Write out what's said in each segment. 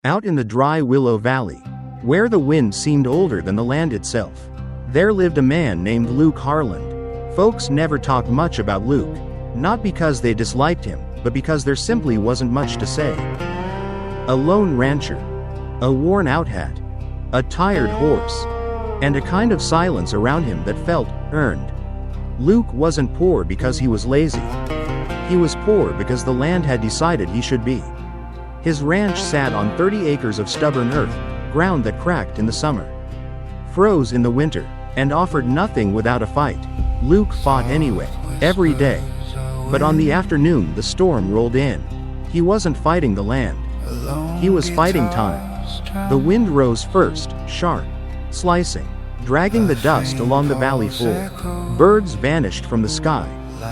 Out in the Dry Willow Valley, where the wind seemed older than the land itself, there lived a man named Luke Harland. Folks never talked much about Luke, not because they disliked him, but because there simply wasn't much to say. A lone rancher, a worn-out hat, a tired horse, and a kind of silence around him that felt earned. Luke wasn't poor because he was lazy. He was poor because the land had decided he should be. His ranch sat on 30 acres of stubborn earth, ground that cracked in the summer, froze in the winter, and offered nothing without a fight. Luke fought anyway, every day. But on the afternoon the storm rolled in. He wasn't fighting the land. He was fighting time. The wind rose first, sharp, slicing, dragging the dust along the valley floor. Birds vanished from the sky.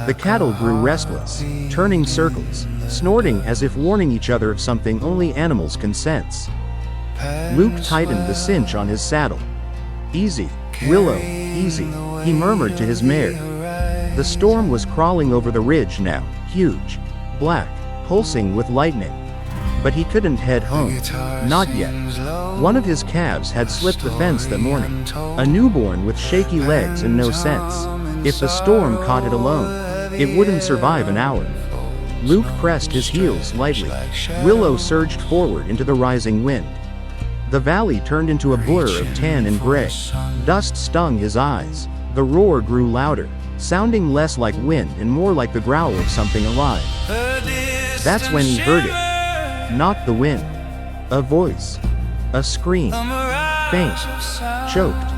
The cattle grew restless, turning circles, snorting as if warning each other of something only animals can sense. Luke tightened the cinch on his saddle. "Easy, Willow, easy," he murmured to his mare. The storm was crawling over the ridge now, huge, black, pulsing with lightning. But he couldn't head home. Not yet. One of his calves had slipped the fence that morning. A newborn with shaky legs and no sense. If the storm caught it alone, it wouldn't survive an hour. Luke pressed his heels lightly. Willow surged forward into the rising wind. The valley turned into a blur of tan and gray. Dust stung his eyes. The roar grew louder, sounding less like wind and more like the growl of something alive. That's when he heard it. Not the wind. A voice. A scream. Faint. Choked.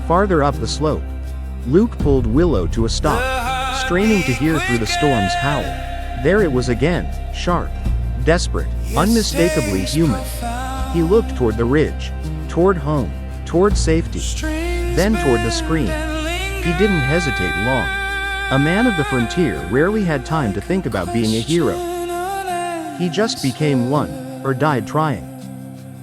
Farther up the slope. Luke pulled Willow to a stop, straining to hear through the storm's howl. There it was again, sharp, desperate, unmistakably human. He looked toward the ridge, toward home, toward safety, then toward the scream. He didn't hesitate long. A man of the frontier rarely had time to think about being a hero. He just became one, or died trying.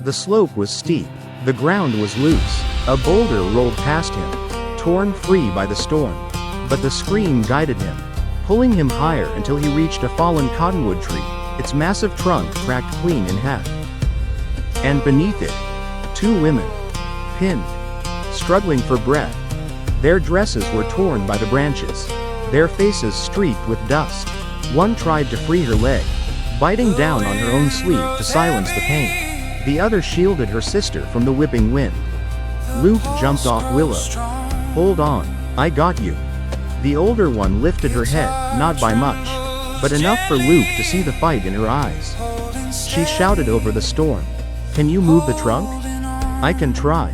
The slope was steep, the ground was loose, a boulder rolled past him, torn free by the storm. But the scream guided him, pulling him higher until he reached a fallen cottonwood tree, its massive trunk cracked clean in half. And beneath it, two women, pinned, struggling for breath. Their dresses were torn by the branches, their faces streaked with dust. One tried to free her leg, biting down on her own sleeve to silence the pain. The other shielded her sister from the whipping wind. Luke jumped off Willow. "Hold on, I got you." The older one lifted her head, not by much, but enough for Luke to see the fight in her eyes. She shouted over the storm, "Can you move the trunk?" "I can try."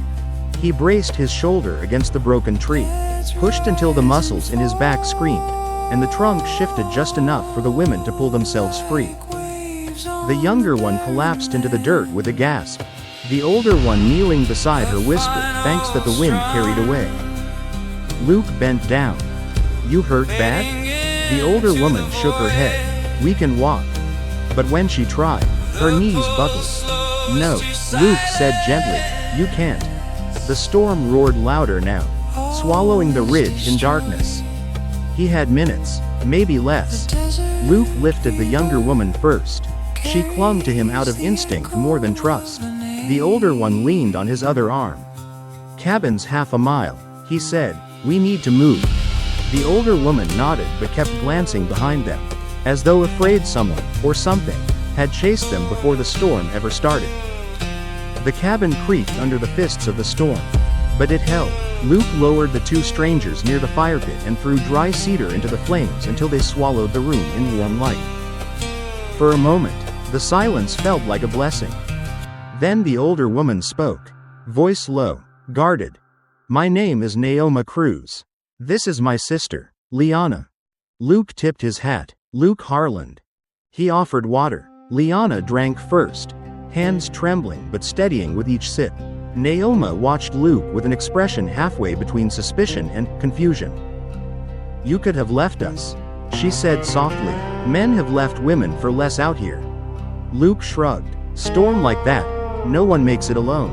He braced his shoulder against the broken tree, pushed until the muscles in his back screamed, and the trunk shifted just enough for the women to pull themselves free. The younger one collapsed into the dirt with a gasp. The older one kneeling beside her whispered thanks that the wind carried away. Luke bent down. "You hurt bad?" The older woman shook her head. "We can walk." But when she tried, her knees buckled. "No," Luke said gently, "you can't." The storm roared louder now, swallowing the ridge in darkness. He had minutes, maybe less. Luke lifted the younger woman first. She clung to him out of instinct more than trust. The older one leaned on his other arm. "Cabin's half a mile," he said. "We need to move." The older woman nodded but kept glancing behind them, as though afraid someone, or something, had chased them before the storm ever started. The cabin creaked under the fists of the storm, but it held. Luke lowered the two strangers near the fire pit and threw dry cedar into the flames until they swallowed the room in warm light. For a moment, the silence felt like a blessing. Then the older woman spoke, voice low, guarded. "My name is Neoma Cruz. This is my sister, Liana." Luke tipped his hat. "Luke Harland." He offered water. Liana drank first, hands trembling but steadying with each sip. Neoma watched Luke with an expression halfway between suspicion and confusion. "You could have left us," she said softly. "Men have left women for less out here." Luke shrugged. "Storm like that, no one makes it alone."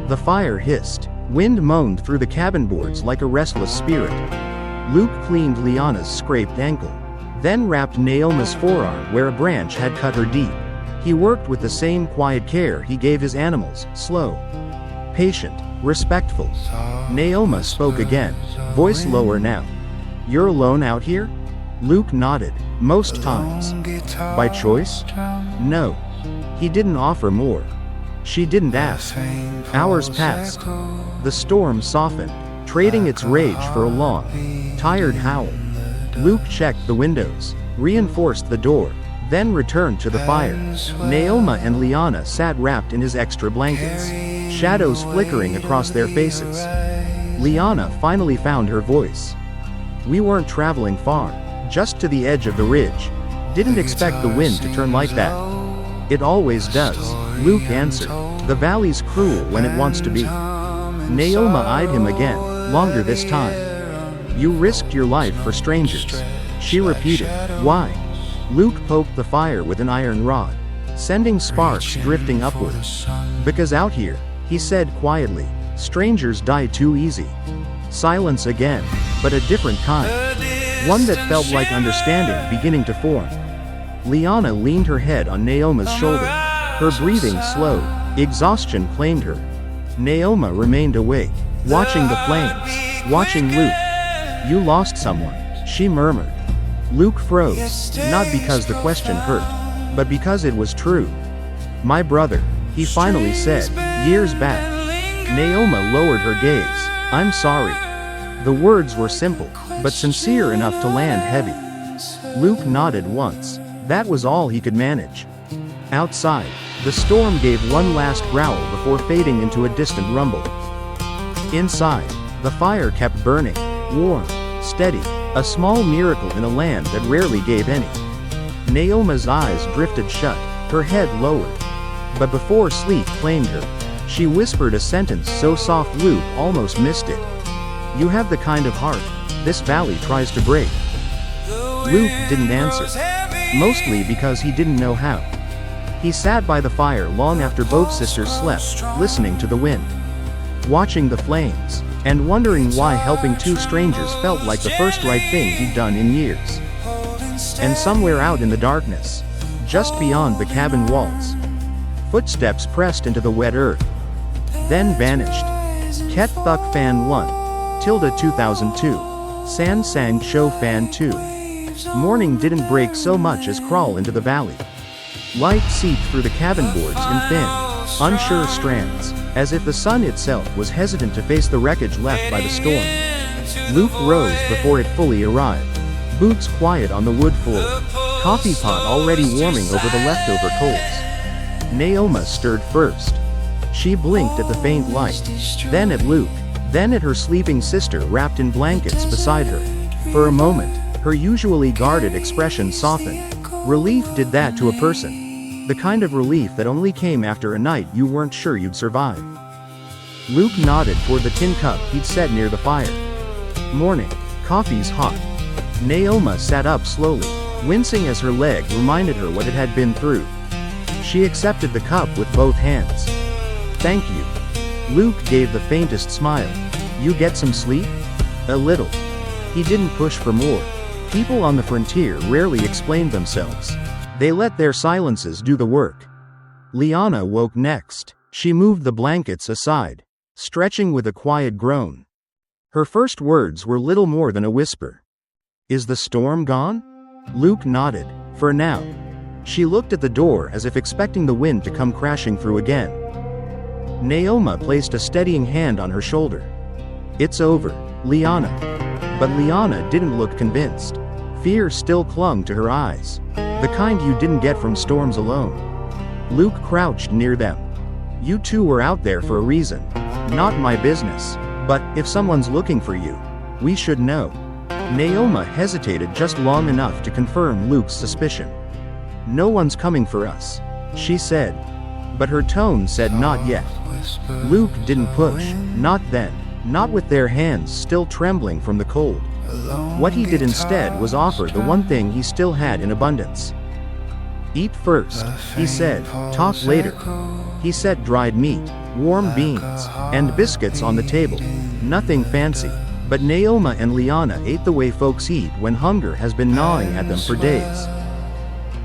The fire hissed. Wind moaned through the cabin boards like a restless spirit. Luke cleaned Liana's scraped ankle, then wrapped Neoma's forearm where a branch had cut her deep. He worked with the same quiet care he gave his animals, slow, patient, respectful. Neoma spoke again, voice lower now. "You're alone out here?" Luke nodded. "Most times." "By choice?" "No." He didn't offer more. She didn't ask. Hours passed. The storm softened, trading its rage for a long, tired howl. Luke checked the windows, reinforced the door, then returned to the fire. Neoma and Liana sat wrapped in his extra blankets, shadows flickering across their faces. Liana finally found her voice. "We weren't traveling far, just to the edge of the ridge. Didn't expect the wind to turn like that." "It always does," Luke answered. "The valley's cruel when it wants to be." Neoma eyed him again, longer this time. "You risked your life for strangers," she repeated. "Why?" Luke poked the fire with an iron rod, sending sparks drifting upwards. "Because out here," he said quietly, "strangers die too easy." Silence again, but a different kind. One that felt like understanding beginning to form. Liana leaned her head on Neoma's shoulder. Her breathing slowed. Exhaustion claimed her. Neoma remained awake, watching the flames, watching Luke. "You lost someone," she murmured. Luke froze, not because the question hurt, but because it was true. "My brother," he finally said, "years back." Neoma lowered her gaze. "I'm sorry." The words were simple, but sincere enough to land heavy. Luke nodded once. That was all he could manage. Outside, the storm gave one last growl before fading into a distant rumble. Inside, the fire kept burning, warm, steady, a small miracle in a land that rarely gave any. Neoma's eyes drifted shut, her head lowered. But before sleep claimed her, she whispered a sentence so soft Luke almost missed it. "You have the kind of heart this valley tries to break." Luke didn't answer, mostly because he didn't know how. He sat by the fire long after both sisters slept, listening to the wind, watching the flames, and wondering why helping two strangers felt like the first right thing he'd done in years. And somewhere out in the darkness, just beyond the cabin walls, footsteps pressed into the wet earth, then vanished. Ket Thuk Fan 1, Tilda 2002, San Sang Cho Fan 2. Morning didn't break so much as crawl into the valley. Light seeped through the cabin boards in thin, unsure strands, as if the sun itself was hesitant to face the wreckage left by the storm. Luke rose before it fully arrived, boots quiet on the wood floor, coffee pot already warming over the leftover coals. Neoma stirred first. She blinked at the faint light, then at Luke, then at her sleeping sister wrapped in blankets beside her. For a moment, her usually guarded expression softened. Relief did that to a person. The kind of relief that only came after a night you weren't sure you'd survive. Luke nodded toward the tin cup he'd set near the fire. "Morning. Coffee's hot." Neoma sat up slowly, wincing as her leg reminded her what it had been through. She accepted the cup with both hands. "Thank you." Luke gave the faintest smile. "You get some sleep?" "A little." He didn't push for more. People on the frontier rarely explained themselves. They let their silences do the work. Liana woke next. She moved the blankets aside, stretching with a quiet groan. Her first words were little more than a whisper. "Is the storm gone?" Luke nodded. "For now." She looked at the door as if expecting the wind to come crashing through again. Neoma placed a steadying hand on her shoulder. "It's over, Liana." But Liana didn't look convinced. Fear still clung to her eyes. The kind you didn't get from storms alone. Luke crouched near them. "You two were out there for a reason. Not my business. But, if someone's looking for you, we should know." Neoma hesitated just long enough to confirm Luke's suspicion. "No one's coming for us," she said. But her tone said not yet. Luke didn't push, not then, not with their hands still trembling from the cold. What he did instead was offer the one thing he still had in abundance. "Eat first," he said, "talk later." He set dried meat, warm beans, and biscuits on the table. Nothing fancy, but Neoma and Liana ate the way folks eat when hunger has been gnawing at them for days.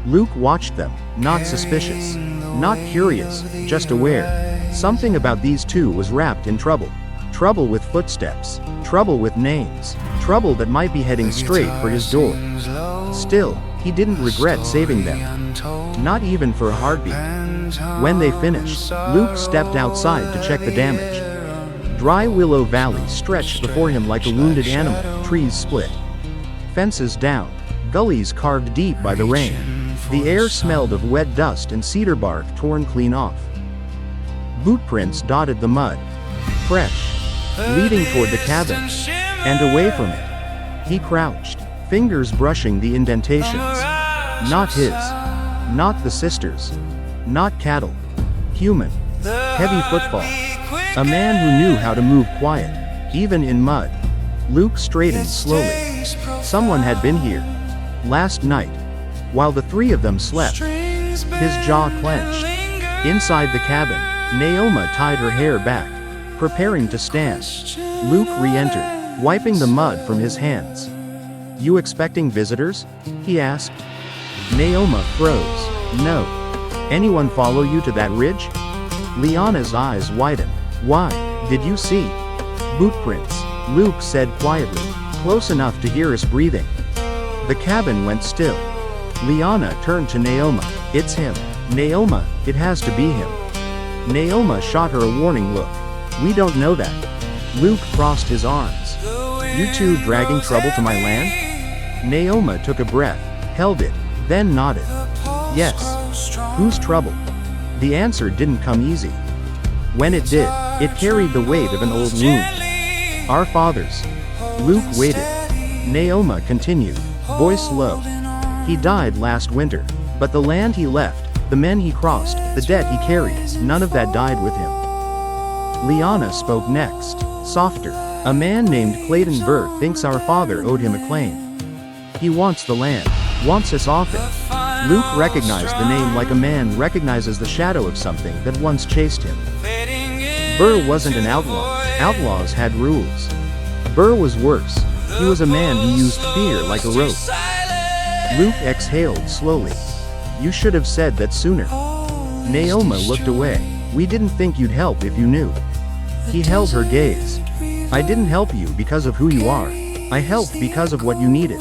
Luke watched them, not suspicious, not curious, just aware. Something about these two was wrapped in trouble. Trouble with footsteps, trouble with names, trouble that might be heading straight for his door. Still, he didn't regret saving them. Not even for a heartbeat. When they finished, Luke stepped outside to check the damage. Dry Willow Valley stretched before him like a wounded animal, trees split. Fences down, gullies carved deep by the rain. The air smelled of wet dust and cedar bark torn clean off. Bootprints dotted the mud. Fresh. Leading toward the cabin. And away from it. He crouched, fingers brushing the indentations. Not his. Not the sister's. Not cattle. Human. Heavy footfall. A man who knew how to move quiet, even in mud. Luke straightened slowly. Someone had been here. Last night. While the three of them slept. His jaw clenched. Inside the cabin, Neoma tied her hair back, preparing to stand. Luke re-entered, wiping the mud from his hands. "You expecting visitors?" he asked. Neoma froze. "No. Anyone follow you to that ridge?" Liana's eyes widened. "Why? Did you see?" "Bootprints," Luke said quietly, close enough to hear us breathing. The cabin went still. Liana turned to Neoma. "It's him." "Neoma, it has to be him." Neoma shot her a warning look. "We don't know that." Luke crossed his arms. "You two dragging trouble to my land?" Neoma took a breath, held it, then nodded. "Yes." "Whose trouble?" The answer didn't come easy. When it did, it carried the weight of an old wound. "Our fathers." Luke waited. Neoma continued, voice low. "He died last winter, but the land he left, the men he crossed, the debt he carried, none of that died with him." Liana spoke next, softer. "A man named Clayton Burr thinks our father owed him a claim. He wants the land, wants us off it." Luke recognized the name like a man recognizes the shadow of something that once chased him. Burr wasn't an outlaw. Outlaws had rules. Burr was worse. He was a man who used fear like a rope. Luke exhaled slowly. "You should have said that sooner." Neoma looked away. "We didn't think you'd help if you knew." He held her gaze. "I didn't help you because of who you are. I helped because of what you needed."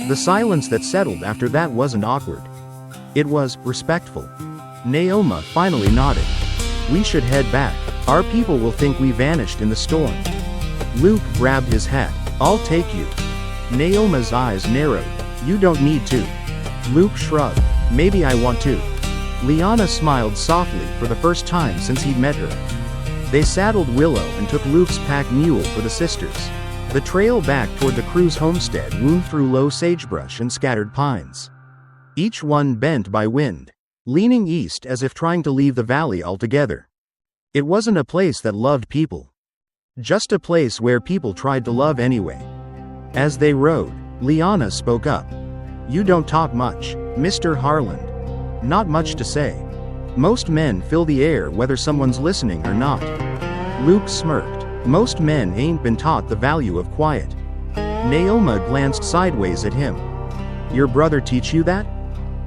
The silence that settled after that wasn't awkward. It was respectful. Neoma finally nodded. "We should head back. Our people will think we vanished in the storm." Luke grabbed his hat. "I'll take you." Neoma's eyes narrowed. "You don't need to." Luke shrugged. "Maybe I want to." Liana smiled softly for the first time since he'd met her. They saddled Willow and took Luke's pack mule for the sisters. The trail back toward the Cruz homestead wound through low sagebrush and scattered pines. Each one bent by wind, leaning east as if trying to leave the valley altogether. It wasn't a place that loved people. Just a place where people tried to love anyway. As they rode, Liana spoke up. "You don't talk much, Mr. Harland." "Not much to say. Most men fill the air whether someone's listening or not." Luke smirked. "Most men ain't been taught the value of quiet." Neoma glanced sideways at him. "Your brother teach you that?"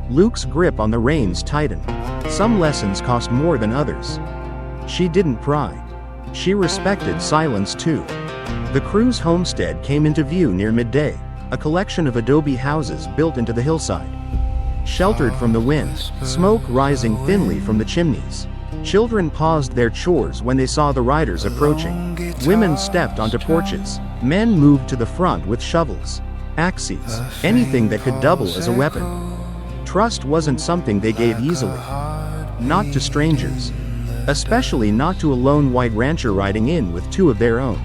Luke's grip on the reins tightened. Some lessons cost more than others. She didn't pry. She respected silence too. The Cruz homestead came into view near midday, a collection of adobe houses built into the hillside. Sheltered from the wind, smoke rising thinly from the chimneys. Children paused their chores when they saw the riders approaching. Women stepped onto porches. Men moved to the front with shovels, axes, anything that could double as a weapon. Trust wasn't something they gave easily. Not to strangers. Especially not to a lone white rancher riding in with two of their own.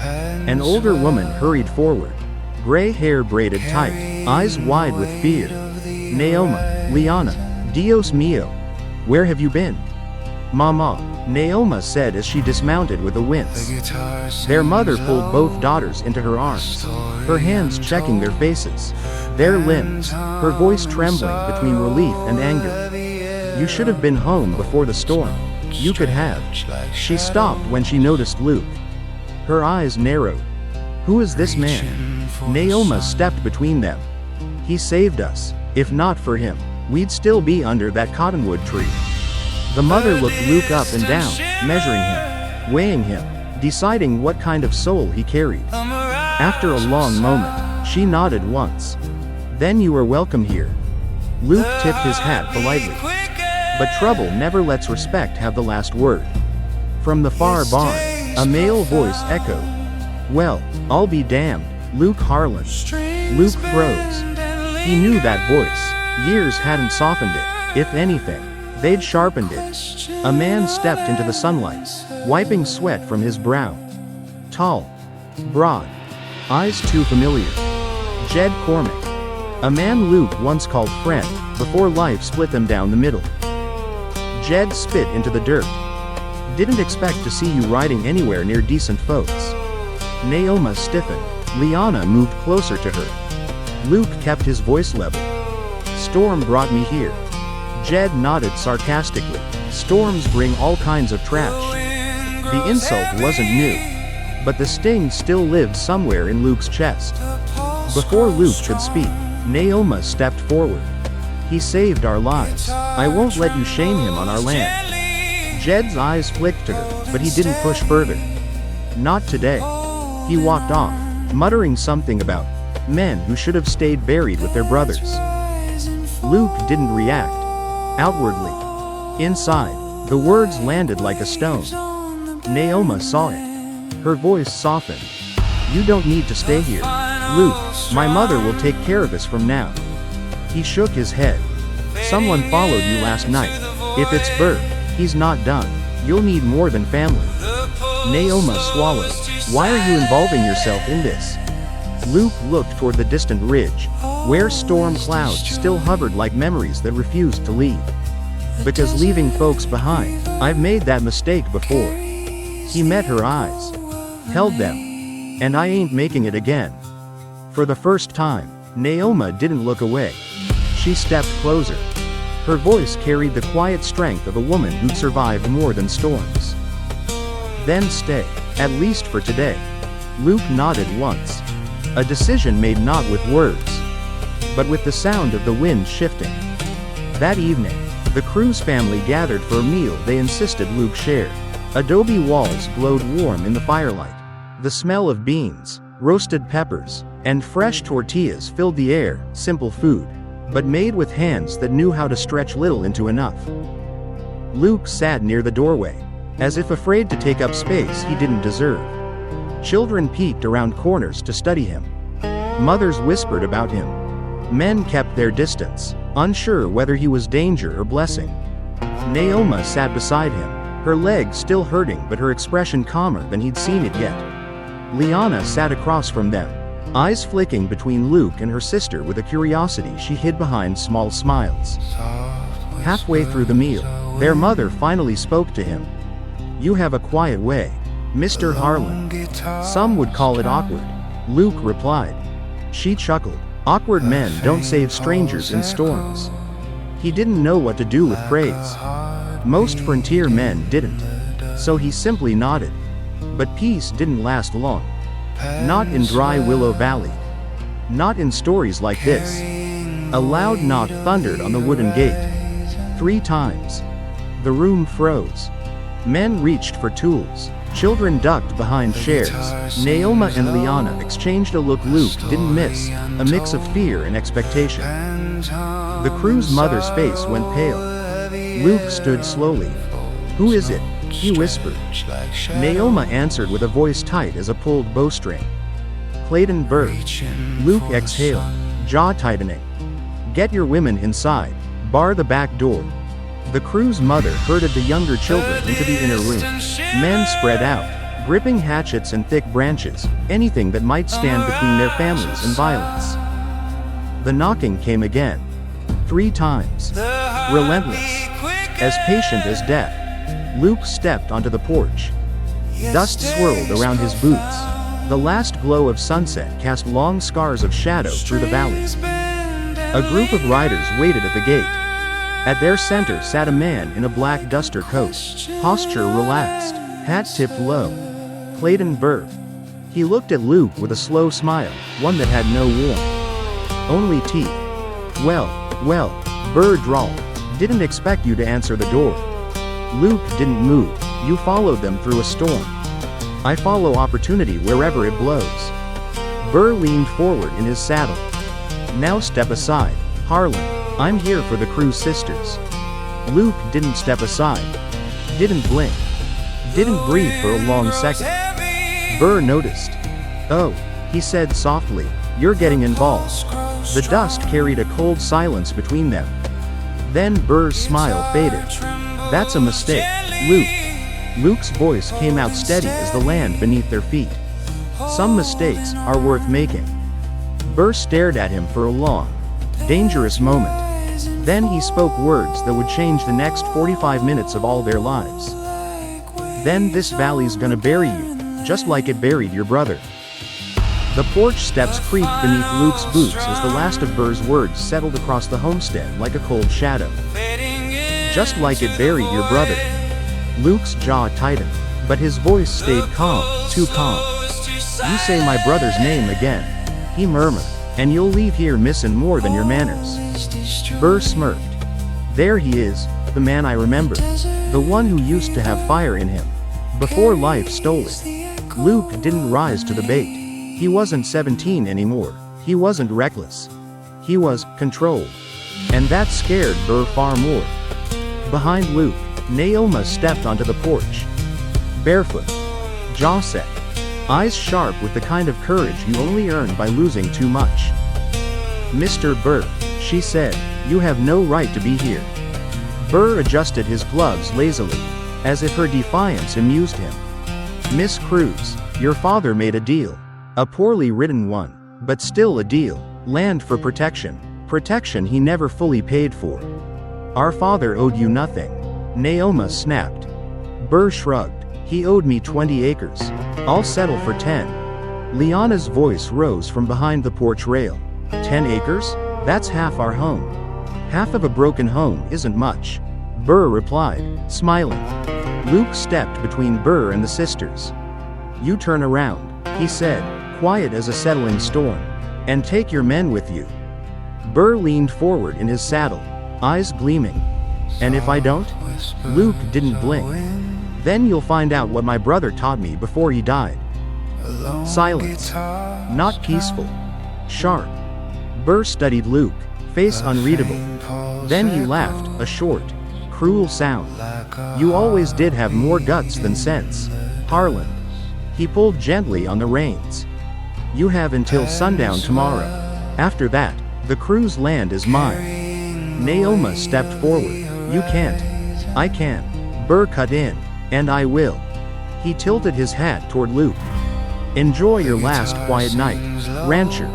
An older woman hurried forward. Gray hair braided tight, eyes wide with fear. "Neoma, Liana, Dios mío. Where have you been?" "Mama," Neoma said as she dismounted with a wince. Their mother pulled both daughters into her arms, her hands checking their faces, their limbs, her voice trembling between relief and anger. "You should have been home before the storm. You could have." She stopped when she noticed Luke. Her eyes narrowed. "Who is this man?" Neoma stepped between them. "He saved us. If not for him, we'd still be under that cottonwood tree. The mother looked Luke up and down, measuring him, weighing him, deciding what kind of soul he carried. After a long moment, she nodded once. "Then you are welcome here." Luke tipped his hat politely. But trouble never lets respect have the last word. From the far barn, a male voice echoed. "Well, I'll be damned, Luke Harland." Luke froze. He knew that voice. Years hadn't softened it. If anything, they'd sharpened it. A man stepped into the sunlight, wiping sweat from his brow. Tall, broad, eyes too familiar. Jed Cormack. A man Luke once called friend, before life split them down the middle. Jed spit into the dirt. "Didn't expect to see you riding anywhere near decent folks." Neoma stiffened. Liana moved closer to her. Luke kept his voice level. "Storm brought me here." Jed nodded sarcastically. Storms bring all kinds of trash. The insult wasn't new, but the sting still lived somewhere in Luke's chest. Before Luke could speak, Neoma stepped forward. "He saved our lives. I won't let you shame him on our land." Jed's eyes flicked to her, but he didn't push further. "Not today." He walked off, muttering something about men who should have stayed buried with their brothers. Luke didn't react. Outwardly. Inside, the words landed like a stone. Neoma saw it. Her voice softened. "You don't need to stay here, Luke. My mother will take care of us from now." He shook his head. "Someone followed you last night. If it's Burr, he's not done. You'll need more than family." Neoma swallowed. "Why are you involving yourself in this?" Luke looked toward the distant ridge, where storm clouds still hovered like memories that refused to leave. "Because leaving folks behind, I've made that mistake before." He met her eyes, held them, "and I ain't making it again." For the first time, Neoma didn't look away. She stepped closer. Her voice carried the quiet strength of a woman who'd survived more than storms. "Then stay, at least for today." Luke nodded once. A decision made not with words, but with the sound of the wind shifting. That evening, the Cruz family gathered for a meal they insisted Luke share. Adobe walls glowed warm in the firelight. The smell of beans, roasted peppers, and fresh tortillas filled the air, simple food, but made with hands that knew how to stretch little into enough. Luke sat near the doorway, as if afraid to take up space he didn't deserve. Children peeked around corners to study him. Mothers whispered about him. Men kept their distance, unsure whether he was danger or blessing. Neoma sat beside him, her legs still hurting but her expression calmer than he'd seen it yet. Liana sat across from them, eyes flicking between Luke and her sister with a curiosity she hid behind small smiles. Halfway through the meal, their mother finally spoke to him. "You have a quiet way, Mr. Harland. Some would call it awkward." Luke replied. She chuckled. "Awkward men don't save strangers in storms." He didn't know what to do with praise. Most frontier men didn't. So he simply nodded. But peace didn't last long. Not in Dry Willow Valley. Not in stories like this. A loud knock thundered on the wooden gate. 3 times. The room froze. Men reached for tools. Children ducked behind chairs. Neoma and Liana exchanged a look Luke didn't miss, a mix of fear and expectation. The Cruz mother's face went pale. Luke stood slowly. "Who is it?" he whispered. Neoma answered with a voice tight as a pulled bowstring. "Clayton Burr." Luke exhaled, jaw tightening. "Get your women inside. Bar the back door." The Cruz mother herded the younger children into the inner room. Men spread out, gripping hatchets and thick branches, anything that might stand between their families and violence. The knocking came again. 3 times. Relentless. As patient as death. Luke stepped onto the porch. Dust swirled around his boots. The last glow of sunset cast long scars of shadow through the valleys. A group of riders waited at the gate. At their center sat a man in a black duster coat, posture relaxed, hat tipped low. Clayton Burr. He looked at Luke with a slow smile, one that had no warmth, only teeth. Well, Burr drawled. Didn't expect you to answer the door. Luke didn't move. You followed them through a storm. I follow opportunity wherever it blows. Burr leaned forward in his saddle. Now step aside, Harland. I'm here for the Cruz sisters. Luke didn't step aside. Didn't blink. Didn't breathe for a long second. Burr noticed. Oh, he said softly, you're getting involved. The dust carried a cold silence between them. Then Burr's smile faded. That's a mistake, Luke. Luke's voice came out steady as the land beneath their feet. Some mistakes are worth making. Burr stared at him for a long, dangerous moment. Then he spoke words that would change the next 45 minutes of all their lives. Then this valley's gonna bury you, just like it buried your brother. The porch steps creaked beneath Luke's boots as the last of Burr's words settled across the homestead like a cold shadow. Just like it buried your brother. Luke's jaw tightened, but his voice stayed calm, too calm. You say my brother's name again, he murmured, and you'll leave here missing more than your manners. Burr smirked. There he is, the man I remember. The one who used to have fire in him. Before life stole it. Luke didn't rise to the bait. He wasn't 17 anymore. He wasn't reckless. He was controlled. And that scared Burr far more. Behind Luke, Neoma stepped onto the porch. Barefoot. Jaw set. Eyes sharp with the kind of courage you only earn by losing too much. Mr. Burr, she said, you have no right to be here. Burr adjusted his gloves lazily, as if her defiance amused him. Miss Cruz, your father made a deal. A poorly written one, but still a deal. Land for protection. Protection he never fully paid for. Our father owed you nothing. Neoma snapped. Burr shrugged. He owed me 20 acres. I'll settle for 10. Liana's voice rose from behind the porch rail. 10 acres? That's half our home. Half of a broken home isn't much. Burr replied, smiling. Luke stepped between Burr and the sisters. You turn around, he said, quiet as a settling storm, and take your men with you. Burr leaned forward in his saddle, eyes gleaming. And if I don't? Luke didn't blink. Then you'll find out what my brother taught me before he died. Silence. Not peaceful. Sharp. Burr studied Luke, face unreadable. Then he laughed, a short, cruel sound. You always did have more guts than sense, Harland. He pulled gently on the reins. You have until sundown tomorrow. After that, the Cruz land is mine. Neoma stepped forward. You can't. I can. Burr cut in. And I will. He tilted his hat toward Luke. Enjoy your last quiet night, rancher.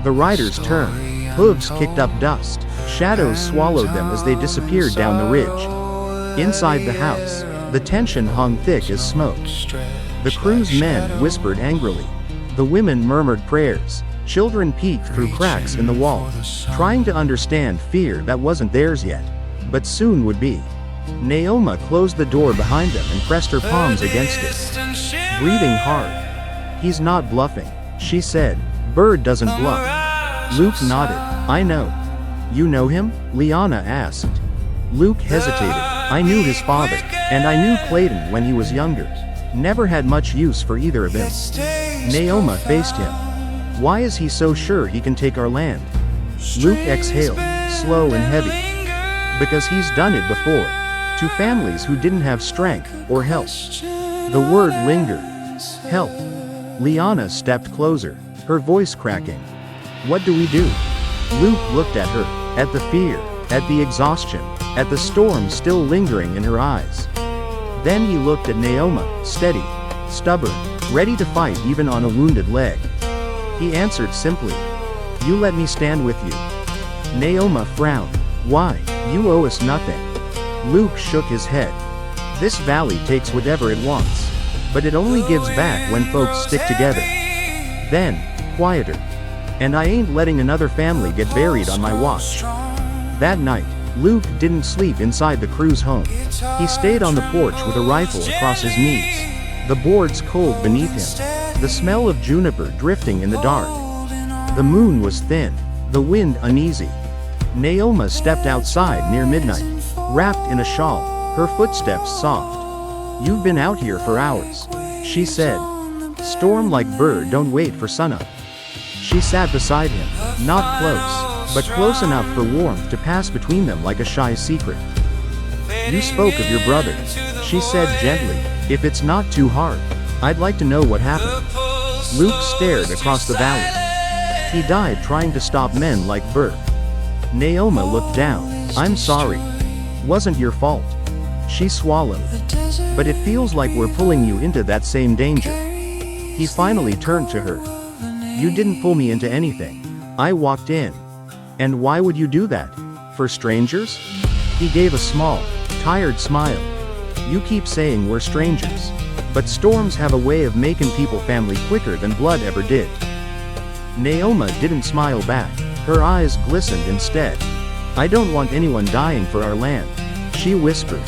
The riders turned. Hooves kicked up dust. Shadows swallowed them as they disappeared down the ridge. Inside the house, the tension hung thick as smoke. The Cruz men whispered angrily. The women murmured prayers. Children peeked through cracks in the wall, trying to understand fear that wasn't theirs yet, but soon would be. Neoma closed the door behind them and pressed her palms against it, breathing hard. He's not bluffing, she said. Burr doesn't bluff. Luke nodded. I know. You know him? Liana asked. Luke hesitated. I knew his father, and I knew Clayton when he was younger. Never had much use for either of them. Neoma faced him. Why is he so sure he can take our land? Luke exhaled, slow and heavy. Because he's done it before. To families who didn't have strength or help. The word lingered. Help. Liana stepped closer, her voice cracking. What do we do? Luke looked at her, at the fear, at the exhaustion, at the storm still lingering in her eyes. Then he looked at Neoma, steady, stubborn, ready to fight even on a wounded leg. He answered simply, you let me stand with you. Neoma frowned. Why? You owe us nothing. Luke shook his head. This valley takes whatever it wants, but it only gives back when folks stick together. Then, quieter. And I ain't letting another family get buried on my watch. That night, Luke didn't sleep inside the Cruz home. He stayed on the porch with a rifle across his knees. The boards cold beneath him. The smell of juniper drifting in the dark. The moon was thin. The wind uneasy. Neoma stepped outside near midnight, wrapped in a shawl, her footsteps soft. "You've been out here for hours," she said. "Storm like Burr don't wait for sunup." She sat beside him, not close, but close enough for warmth to pass between them like a shy secret. "You spoke of your brother," she said gently. "If it's not too hard, I'd like to know what happened." Luke stared across the valley. "He died trying to stop men like Burr." Neoma looked down. "I'm sorry. Wasn't your fault." She swallowed. "But it feels like we're pulling you into that same danger." He finally turned to her. "You didn't pull me into anything. I walked in. And why would you do that? For strangers?" He gave a small, tired smile. "You keep saying we're strangers. But storms have a way of making people family quicker than blood ever did." Neoma didn't smile back. Her eyes glistened instead. "I don't want anyone dying for our land," she whispered.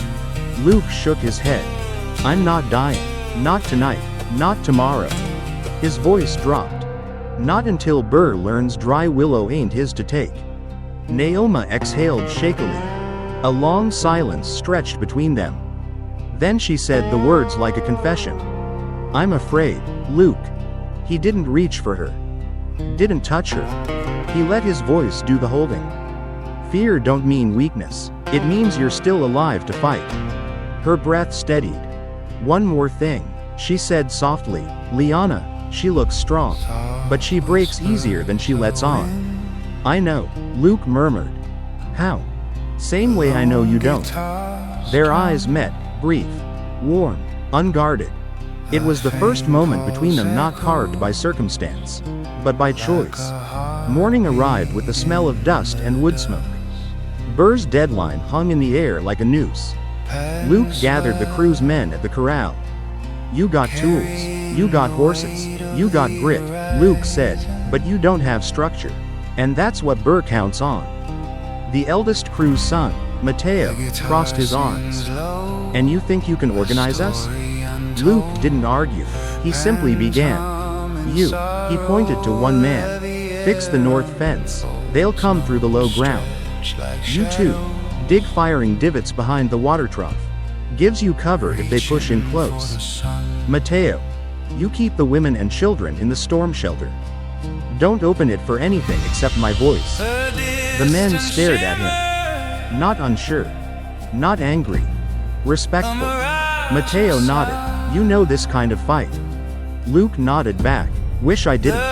Luke shook his head. "I'm not dying. Not tonight. Not tomorrow." His voice dropped. "Not until Burr learns Dry Willow ain't his to take." Neoma exhaled shakily. A long silence stretched between them. Then she said the words like a confession. "I'm afraid, Luke." He didn't reach for her. Didn't touch her. He let his voice do the holding. "Fear don't mean weakness. It means you're still alive to fight." Her breath steadied. "One more thing," she said softly. "Liana, she looks strong. But she breaks easier than she lets on." "I know," Luke murmured. "How?" "Same way I know you don't." Their eyes met, brief, warm, unguarded. It was the first moment between them not carved by circumstance, but by choice. Morning arrived with the smell of dust and wood smoke. Burr's deadline hung in the air like a noose. Luke gathered the crew's men at the corral. "You got tools. You got horses. You got grit," Luke said, "but you don't have structure. And that's what Burr counts on." The eldest crew's son, Mateo, crossed his arms. "And you think you can organize us?" Luke didn't argue. He simply began. "You," he pointed to one man, "fix the north fence. They'll come through the low ground. You too, dig firing divots behind the water trough. Gives you cover if they push in close. Mateo, you keep the women and children in the storm shelter. Don't open it for anything except my voice." The men stared at him. Not unsure. Not angry. Respectful. Mateo nodded. "You know this kind of fight." Luke nodded back. "Wish I didn't."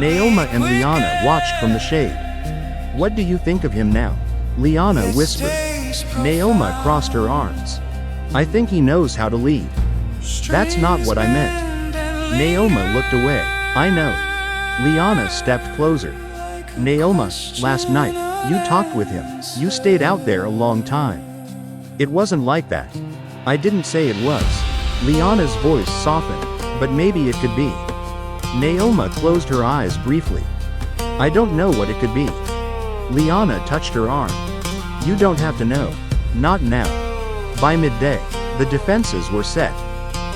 Neoma and Liana watched from the shade. "What do you think of him now?" Liana whispered. Neoma crossed her arms. "I think he knows how to lead." "That's not what I meant." Neoma looked away. "I know." Liana stepped closer. "Neoma, last night, you talked with him. You stayed out there a long time." "It wasn't like that." "I didn't say it was." Liana's voice softened. "But maybe it could be." Neoma closed her eyes briefly. "I don't know what it could be." Liana touched her arm. "You don't have to know. Not now." By midday, the defenses were set.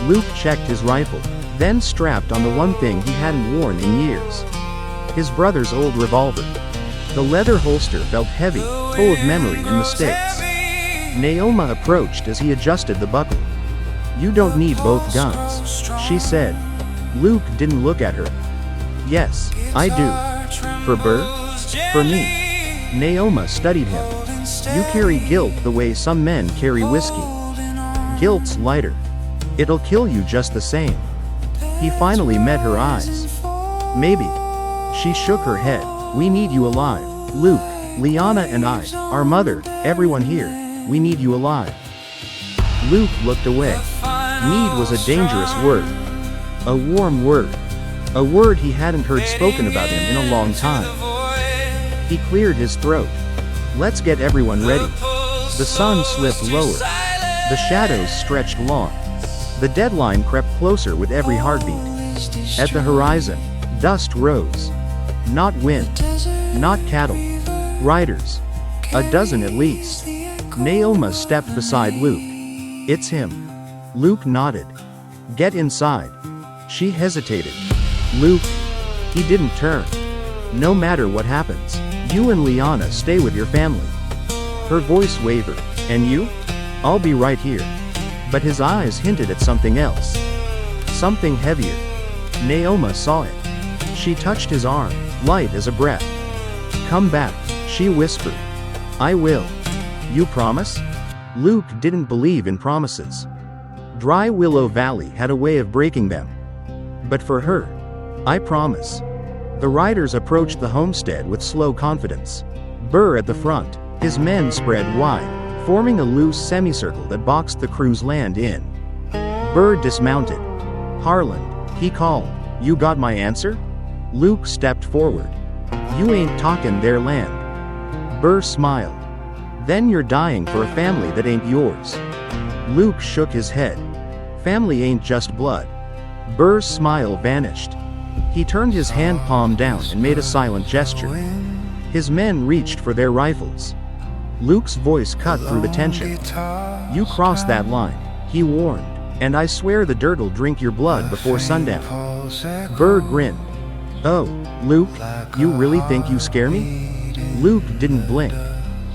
Luke checked his rifle, then strapped on the one thing he hadn't worn in years. His brother's old revolver. The leather holster felt heavy, full of memory and mistakes. Neoma approached as he adjusted the buckle. "You don't need both guns," she said. Luke didn't look at her. "Yes, I do." "For Burr?" "For me." Neoma studied him. "You carry guilt the way some men carry whiskey. Guilt's lighter. It'll kill you just the same." He finally met her eyes. "Maybe." She shook her head. "We need you alive, Luke, Liana and I, our mother, everyone here. We need you alive." Luke looked away. Need was a dangerous word. A warm word. A word he hadn't heard spoken about him in a long time. He cleared his throat. "Let's get everyone ready." The sun slipped lower. The shadows stretched long. The deadline crept closer with every heartbeat. At the horizon, dust rose. Not wind. Not cattle. Riders. A dozen at least. Neoma stepped beside Luke. "It's him." Luke nodded. "Get inside." She hesitated. "Luke." He didn't turn. "No matter what happens, You and Liana stay with your family." Her voice wavered. "And you?" "I'll be right here." But his eyes hinted at something else. Something heavier. Neoma saw it. She touched his arm, light as a breath. "Come back," she whispered. "I will." "You promise?" Luke didn't believe in promises. Dry Willow Valley had a way of breaking them. But for her, "I promise." The riders approached the homestead with slow confidence. Burr at the front, his men spread wide, forming a loose semicircle that boxed the Cruz land in. Burr dismounted. "Harland," he called, "you got my answer?" Luke stepped forward. "You ain't talkin' their land." Burr smiled. "Then you're dying for a family that ain't yours." Luke shook his head. "Family ain't just blood." Burr's smile vanished. He turned his hand palm down and made a silent gesture. His men reached for their rifles. Luke's voice cut through the tension. "You crossed that line," he warned, "and I swear the dirt'll drink your blood before sundown." Burr grinned. "Oh, Luke, you really think you scare me?" Luke didn't blink.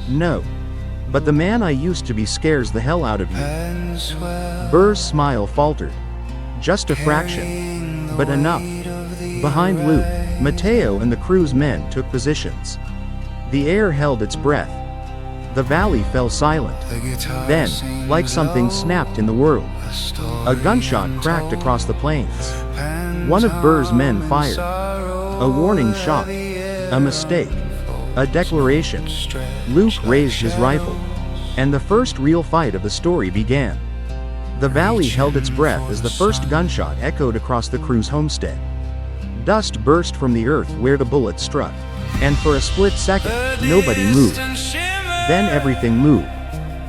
"No. But the man I used to be scares the hell out of you." Burr's smile faltered. "Just a fraction. But enough." Behind Luke, Mateo and the Cruz men took positions. The air held its breath. The valley fell silent. Then, like something snapped in the world, a gunshot cracked across the plains. One of Burr's men fired. A warning shot. A mistake. A declaration. Luke raised his rifle. And the first real fight of the story began. The valley held its breath as the first gunshot echoed across the Cruz homestead. Dust burst from the earth where the bullet struck. And for a split second, nobody moved. Then everything moved.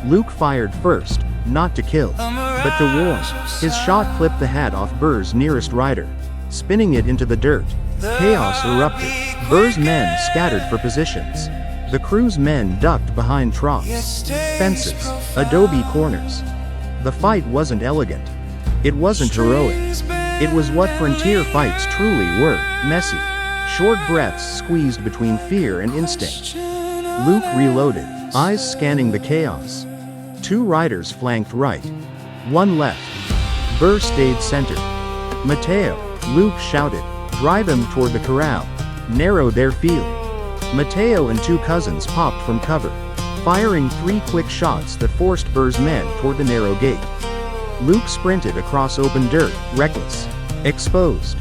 Luke fired first, not to kill, but to warn. His shot clipped the hat off Burr's nearest rider, spinning it into the dirt. Chaos erupted. Burr's men scattered for positions. The Cruz men ducked behind troughs, fences, adobe corners. The fight wasn't elegant. It wasn't heroic. It was what frontier fights truly were: messy. Short breaths squeezed between fear and instinct. Luke reloaded, eyes scanning the chaos. Two riders flanked right. One left. Burr stayed centered. "Mateo," Luke shouted, "drive him toward the corral. Narrow their field." Mateo and two cousins popped from cover, firing 3 quick shots that forced Burr's men toward the narrow gate. Luke sprinted across open dirt, reckless, exposed,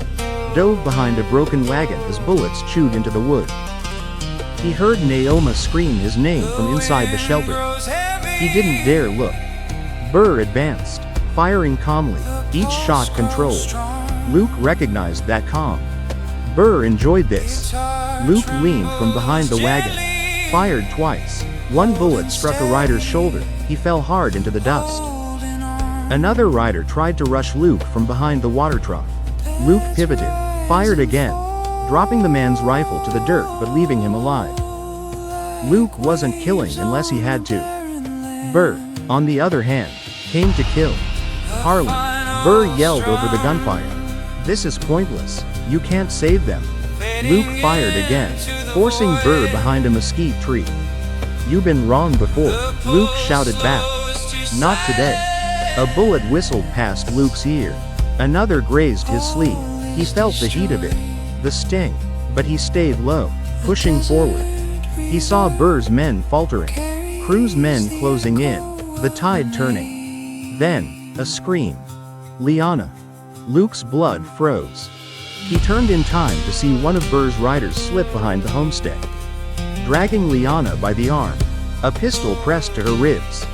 dove behind a broken wagon as bullets chewed into the wood. He heard Neoma scream his name from inside the shelter. He didn't dare look. Burr advanced, firing calmly, each shot controlled. Luke recognized that calm. Burr enjoyed this. Luke leaned from behind the wagon, fired twice. One bullet struck a rider's shoulder. He fell hard into the dust. Another rider tried to rush Luke from behind the water trough. Luke pivoted, fired again, dropping the man's rifle to the dirt but leaving him alive. Luke wasn't killing unless he had to. Burr, on the other hand, came to kill. "Harland," Burr yelled over the gunfire. "This is pointless. You can't save them." Luke fired again, forcing Burr behind a mesquite tree. "You've been wrong before," Luke shouted back. "Not today." A bullet whistled past Luke's ear. Another grazed his sleeve. He felt the heat of it, the sting, but he stayed low, pushing forward. He saw Burr's men faltering, Cruz men closing in, the tide turning. Then, a scream. "Liana!" Luke's blood froze. He turned in time to see one of Burr's riders slip behind the homestead, dragging Liana by the arm, a pistol pressed to her ribs.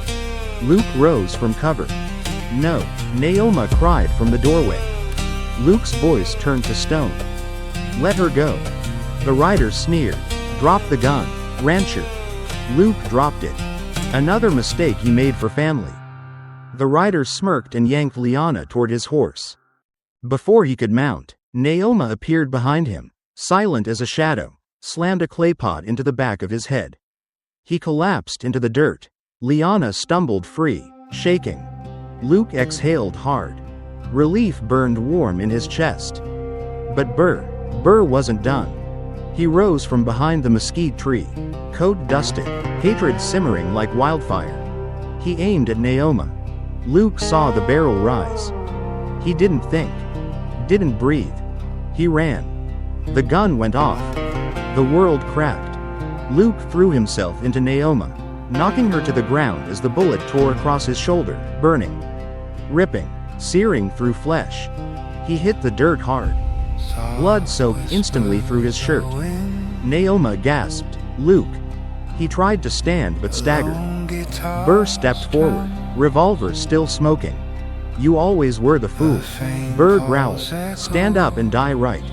Luke rose from cover. "No!" Neoma cried from the doorway. Luke's voice turned to stone. "Let her go." The rider sneered. "Drop the gun, rancher." Luke dropped it. Another mistake he made for family. The rider smirked and yanked Liana toward his horse. Before he could mount, Neoma appeared behind him, silent as a shadow, slammed a clay pot into the back of his head. He collapsed into the dirt. Liana stumbled free, shaking. Luke exhaled hard. Relief burned warm in his chest. But Burr wasn't done. He rose from behind the mesquite tree, coat dusted, hatred simmering like wildfire. He aimed at Neoma. Luke saw the barrel rise. He didn't think. Didn't breathe. He ran. The gun went off. The world cracked. Luke threw himself into Neoma, knocking her to the ground as the bullet tore across his shoulder, burning, ripping, searing through flesh. He hit the dirt hard. Blood soaked instantly through his shirt. Neoma gasped, "Luke." He tried to stand but staggered. Burr stepped forward, revolver still smoking. "You always were the fool." Burr growled, "Stand up and die right."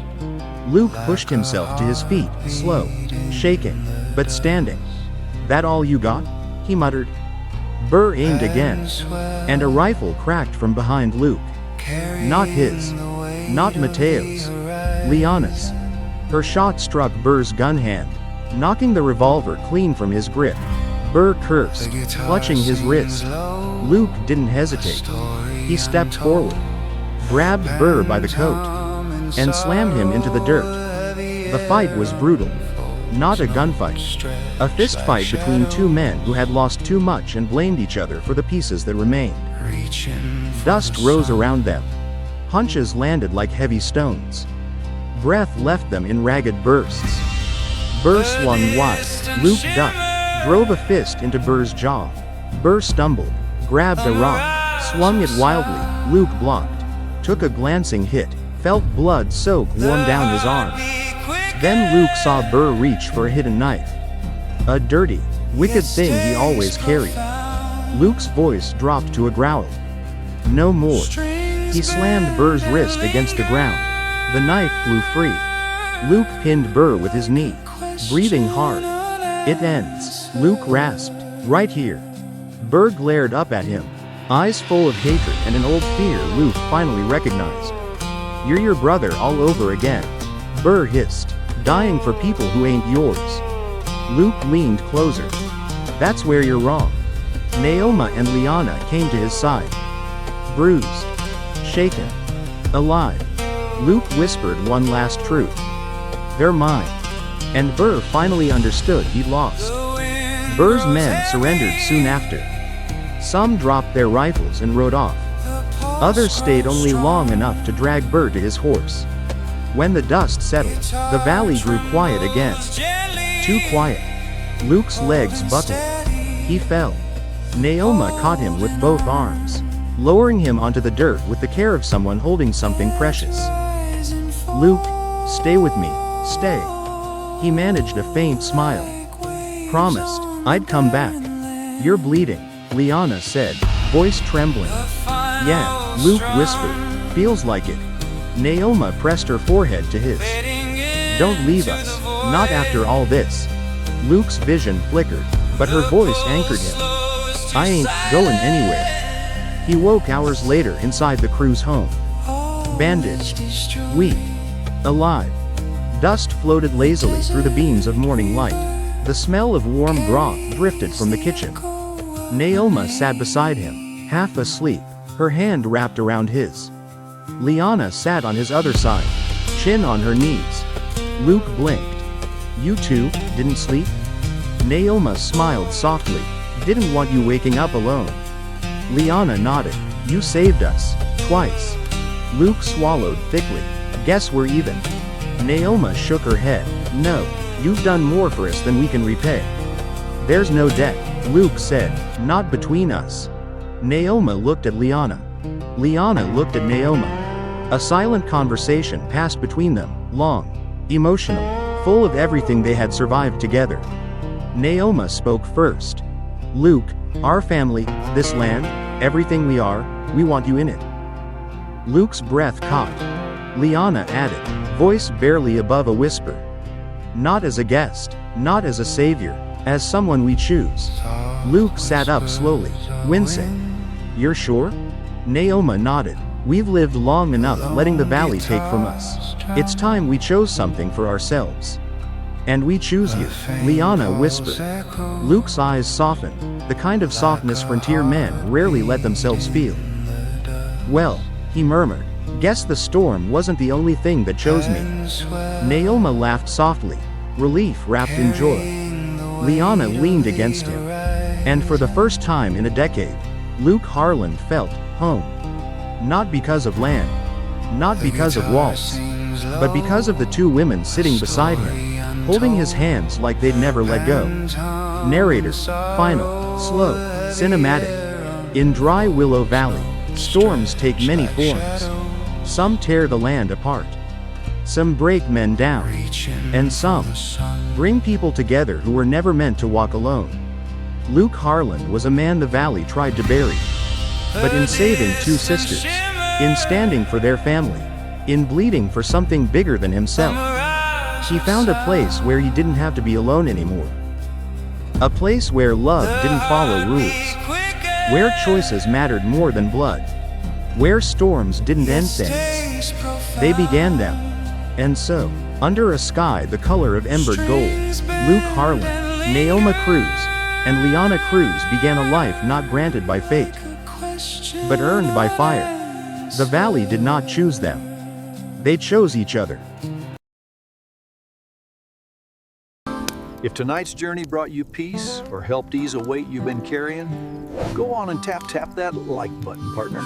Luke pushed himself to his feet, slow, shaking, but standing. "That all you got?" he muttered. Burr aimed again, and a rifle cracked from behind Luke. Not his. Not Mateo's. Liana's. Her shot struck Burr's gun hand, knocking the revolver clean from his grip. Burr cursed, clutching his wrist. Luke didn't hesitate. He stepped forward, grabbed Burr by the coat, and slammed him into the dirt. The fight was brutal. Not a gunfight. A fistfight between two men who had lost too much and blamed each other for the pieces that remained. Dust rose around them. Punches landed like heavy stones. Breath left them in ragged bursts. Burr swung wide. Luke ducked, drove a fist into Burr's jaw. Burr stumbled, grabbed a rock, swung it wildly. Luke blocked, took a glancing hit, felt blood soak warm down his arm. Then Luke saw Burr reach for a hidden knife. A dirty, wicked thing he always carried. Luke's voice dropped to a growl. "No more." He slammed Burr's wrist against the ground. The knife flew free. Luke pinned Burr with his knee, breathing hard. "It ends," Luke rasped, "right here." Burr glared up at him, eyes full of hatred and an old fear Luke finally recognized. "You're your brother all over again," Burr hissed, "dying for people who ain't yours." Luke leaned closer. "That's where you're wrong." Neoma and Liana came to his side. Bruised, shaken, alive. Luke whispered one last truth. "They're mine." And Burr finally understood he'd lost. Burr's men surrendered soon after. Some dropped their rifles and rode off. Others stayed only long enough to drag Burr to his horse. When the dust settled, the valley grew quiet again. Too quiet. Luke's legs buckled. He fell. Neoma caught him with both arms, lowering him onto the dirt with the care of someone holding something precious. "Luke, stay with me, stay." He managed a faint smile. "Promised, I'd come back." "You're bleeding," Liana said, voice trembling. "Yeah," Luke whispered, "feels like it." Neoma pressed her forehead to his. "Don't leave us, not after all this." Luke's vision flickered, but her voice anchored him. "I ain't going anywhere." He woke hours later inside the Cruz home. Bandaged, weak, alive. Dust floated lazily through the beams of morning light. The smell of warm broth drifted from the kitchen. Neoma sat beside him, half asleep, her hand wrapped around his. Liana sat on his other side, chin on her knees. Luke blinked. "You two didn't sleep?" Neoma smiled softly. "Didn't want you waking up alone." Liana nodded. "You saved us, twice." Luke swallowed thickly. "Guess we're even." Neoma shook her head. "No, you've done more for us than we can repay." "There's no debt," Luke said, "not between us." Neoma looked at Liana. Liana looked at Neoma. A silent conversation passed between them, long, emotional, full of everything they had survived together. Neoma spoke first. "Luke, our family, this land, everything we are, we want you in it." Luke's breath caught. Liana added, voice barely above a whisper. "Not as a guest, not as a savior, as someone we choose." Luke sat up slowly, wincing. "You're sure?" Neoma nodded. "We've lived long enough letting the valley take from us. It's time we chose something for ourselves." "And we choose you," Liana whispered. Luke's eyes softened, the kind of softness frontier men rarely let themselves feel. "Well," he murmured, Guess the storm wasn't the only thing that chose me. Neoma laughed softly, relief wrapped in joy. Liana leaned against him. And for the first time in a decade, Luke Harland felt home. Not because of land, not because of walls, but because of the two women sitting beside him, holding his hands like they'd never let go. Narrator, final, slow, cinematic. In Dry Willow Valley, storms take many forms. Some tear the land apart. Some break men down. And some bring people together who were never meant to walk alone. Luke Harland was a man the valley tried to bury. But in saving two sisters, in standing for their family, in bleeding for something bigger than himself, he found a place where he didn't have to be alone anymore. A place where love didn't follow rules. Where choices mattered more than blood. Where storms didn't end things. They began them. And so, under a sky the color of embered gold, Luke Harland, Neoma Cruz, and Liana Cruz began a life not granted by fate, but earned by fire. The valley did not choose them. They chose each other. If tonight's journey brought you peace or helped ease a weight you've been carrying, go on and tap that like button, partner.